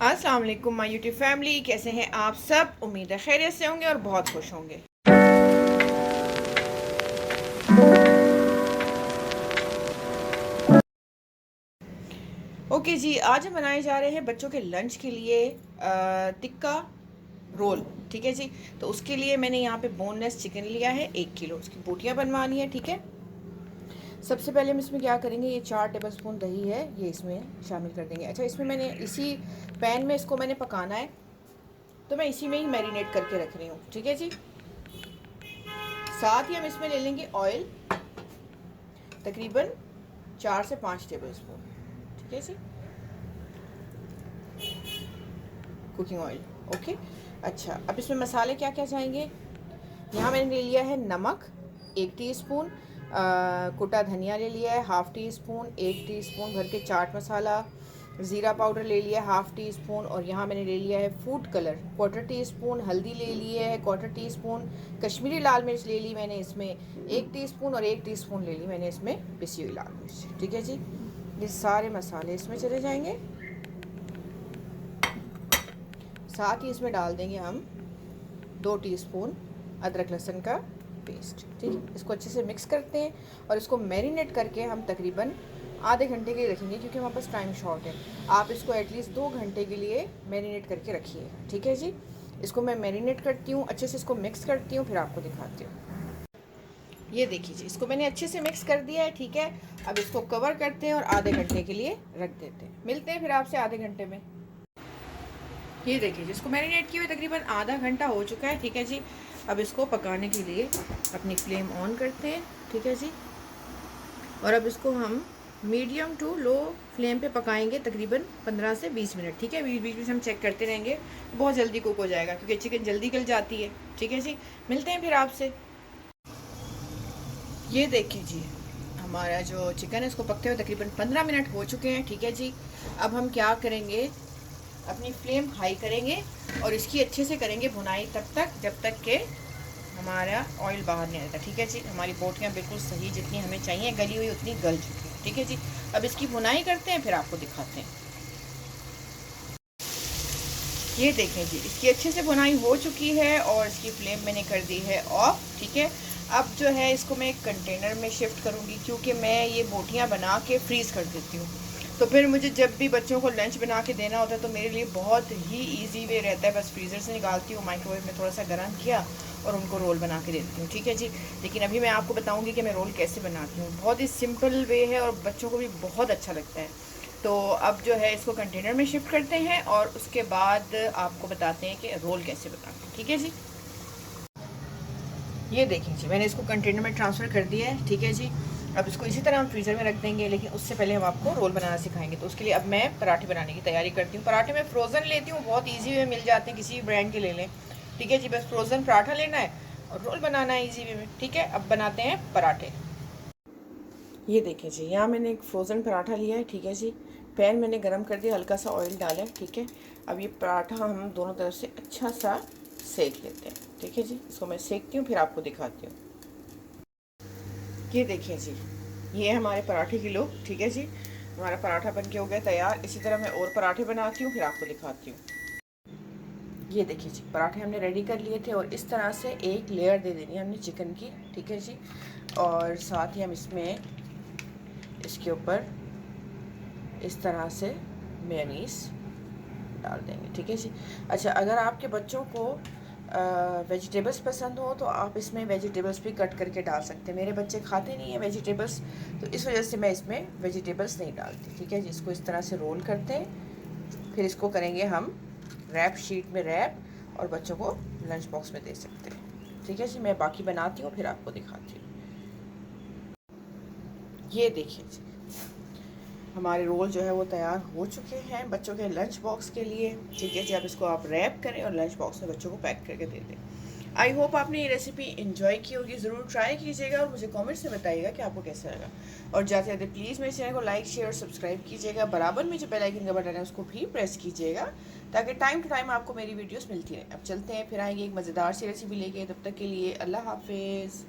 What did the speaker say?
अस्सलाम वालेकुम my YouTube family, कैसे हैं आप सब। उम्मीद है खैरियत से होंगे और बहुत खुश होंगे। ओके जी, आज हम बनाए जा रहे हैं बच्चों के लंच के लिए टिक्का रोल। ठीक है जी। तो उसके लिए मैंने यहाँ पे बोनलेस चिकन लिया है 1 किलो, उसकी बोटियाँ बनवानी है। ठीक है। सबसे पहले हम इसमें क्या करेंगे, ये 4 टेबलस्पून दही है, ये इसमें शामिल कर देंगे। अच्छा, इसमें मैंने इसी पैन में इसको मैंने पकाना है, तो मैं इसी में ही मैरिनेट करके रख रही हूँ। ठीक है जी। साथ ही हम इसमें ले लेंगे ऑयल, तकरीबन 4 से 5 टेबलस्पून। ठीक है जी, कुकिंग ऑयल। ओके। अच्छा, अब इसमें मसाले क्या क्या जाएंगे। यहाँ मैंने ले लिया है नमक 1 टीस्पून, कुटा धनिया ले लिया है 1/2 टीस्पून, 1 टीस्पून भर के चाट मसाला, ज़ीरा पाउडर ले लिया है 1/2 टीस्पून, और यहाँ मैंने ले लिया है फूड कलर 1/4 टीस्पून, हल्दी ले ली है 1/4 टीस्पून, कश्मीरी लाल मिर्च ले ली मैंने इसमें 1 टीस्पून, और 1 टीस्पून ले ली मैंने इसमें पिसी हुई लाल मिर्च। ठीक है जी। ये सारे मसाले इसमें चले जाएंगे। साथ ही इसमें डाल देंगे हम 2 टीस्पून अदरक लहसुन का पेस्ट। ठीक है। इसको अच्छे से मिक्स करते हैं और इसको मैरिनेट करके हम तकरीबन आधे घंटे के लिए रखेंगे, क्योंकि हमारे पास टाइम शॉर्ट है। आप इसको एटलीस्ट 2 घंटे के लिए मैरिनेट करके रखिए। ठीक है जी। इसको मैं मैरिनेट करती हूँ, अच्छे से इसको मिक्स करती हूँ, फिर आपको दिखाती हूँ। ये देखिए जी, इसको मैंने अच्छे से मिक्स कर दिया है। ठीक है। अब इसको कवर करते हैं और आधे घंटे के लिए रख देते हैं। मिलते हैं फिर आपसे आधे घंटे में। ये देखिए, जिसको मैरिनेट किए हुए तकरीबन आधा घंटा हो चुका है। ठीक है जी। अब इसको पकाने के लिए अपनी फ्लेम ऑन करते हैं। ठीक है जी। और अब इसको हम मीडियम टू लो फ्लेम पे पकाएंगे तकरीबन 15 से 20 मिनट। ठीक है। बीच बीच में हम चेक करते रहेंगे, बहुत जल्दी कुक हो जाएगा, क्योंकि चिकन जल्दी गल जाती है। ठीक है जी। मिलते हैं फिर आपसे। ये देखिए जी, हमारा जो चिकन है इसको पकते हुए तकरीबन 15 मिनट हो चुके हैं। ठीक है जी। अब हम क्या करेंगे, अपनी फ्लेम हाई करेंगे और इसकी अच्छे से करेंगे भुनाई तब तक जब तक कि हमारा ऑयल बाहर नहीं आता। ठीक है जी। हमारी बोटियाँ बिल्कुल सही जितनी हमें चाहिए गली हुई उतनी गल चुकी है। ठीक है जी। अब इसकी भुनाई करते हैं, फिर आपको दिखाते हैं। ये देखें जी, इसकी अच्छे से भुनाई हो चुकी है और इसकी फ्लेम मैंने कर दी है ऑफ। ठीक है। अब जो है इसको मैं एक कंटेनर में शिफ्ट करूँगी, क्योंकि मैं ये बोटियाँ बना के फ्रीज़ कर देती हूँ। तो फिर मुझे जब भी बच्चों को लंच बना के देना होता है तो मेरे लिए बहुत ही इजी वे रहता है। बस फ्रीज़र से निकालती हूँ, माइक्रोवेव में थोड़ा सा गर्म किया और उनको रोल बना के देती हूँ। ठीक है जी। लेकिन अभी मैं आपको बताऊँगी कि मैं रोल कैसे बनाती हूँ। बहुत ही सिंपल वे है और बच्चों को भी बहुत अच्छा लगता है। तो अब जो है इसको कंटेनर में शिफ्ट करते हैं और उसके बाद आपको बताते हैं कि रोल कैसे बनाते हैं। ठीक है जी। ये देखिए जी, मैंने इसको कंटेनर में ट्रांसफ़र कर दिया है। ठीक है जी। अब इसको इसी तरह हम फ्रीज़र में रख देंगे, लेकिन उससे पहले हम आपको रोल बनाना सिखाएंगे। तो उसके लिए अब मैं पराठे बनाने की तैयारी करती हूँ। पराठे मैं फ़्रोज़न लेती हूँ, बहुत ईजी वे मिल जाते हैं, किसी भी ब्रांड के ले लें। ठीक है जी। बस फ्रोज़न पराठा लेना है और रोल बनाना है ईजी वे में। ठीक है। अब बनाते हैं पराठे। ये देखिए जी, यहाँ मैंने एक फ्रोज़न पराठा लिया है। ठीक है जी। पैन मैंने गरम कर दिया, हल्का सा ऑयल डाला है। ठीक है। अब ये पराठा हम दोनों तरफ से अच्छा सा सेक लेते हैं। ठीक है जी। इसको मैं सेकती हूँ, फिर आपको दिखाती हूँ। ये देखिए जी, ये है हमारे पराठे की लुक। ठीक है जी। हमारा पराठा बन के हो गया तैयार। इसी तरह मैं और पराठे बनाती हूँ, फिर आपको दिखाती हूँ। ये देखिए जी, पराठे हमने रेडी कर लिए थे और इस तरह से एक लेयर दे देनी है हमने चिकन की। ठीक है जी। और साथ ही हम इसमें इसके ऊपर इस तरह से मेयोनीज डाल देंगे। ठीक है जी। अच्छा, अगर आपके बच्चों को वेजिटेबल्स पसंद हो तो आप इसमें वेजिटेबल्स भी कट करके डाल सकते हैं। मेरे बच्चे खाते नहीं हैं वेजिटेबल्स, तो इस वजह से मैं इसमें वेजिटेबल्स नहीं डालती। ठीक है जी। इसको इस तरह से रोल करते हैं, फिर इसको करेंगे हम रैप शीट में रैप और बच्चों को लंच बॉक्स में दे सकते हैं। ठीक है जी। मैं बाकी बनाती हूँ, फिर आपको दिखाती हूँ। ये देखिए जी, हमारे रोल जो है वो तैयार हो चुके हैं बच्चों के लंच बॉक्स के लिए। ठीक है जी। अब इसको आप रैप करें और लंच बॉक्स में बच्चों को पैक करके दे दें। आई होप आपने ये रेसिपी इन्जॉय की होगी। ज़रूर ट्राई कीजिएगा और मुझे कमेंट्स में बताइएगा कि आपको कैसा लगा। और जाते जाते प्लीज़ मेरे चैनल को लाइक शेयर और सब्सक्राइब कीजिएगा। बराबर में जो बेल आइकन का बटन है उसको भी प्रेस कीजिएगा, ताकि टाइम टू टाइम आपको मेरी वीडियोस मिलती रहे। अब चलते हैं, फिर आएंगे एक मज़ेदार सी रेसिपी लेके। तब तक के लिए अल्लाह हाफिज़।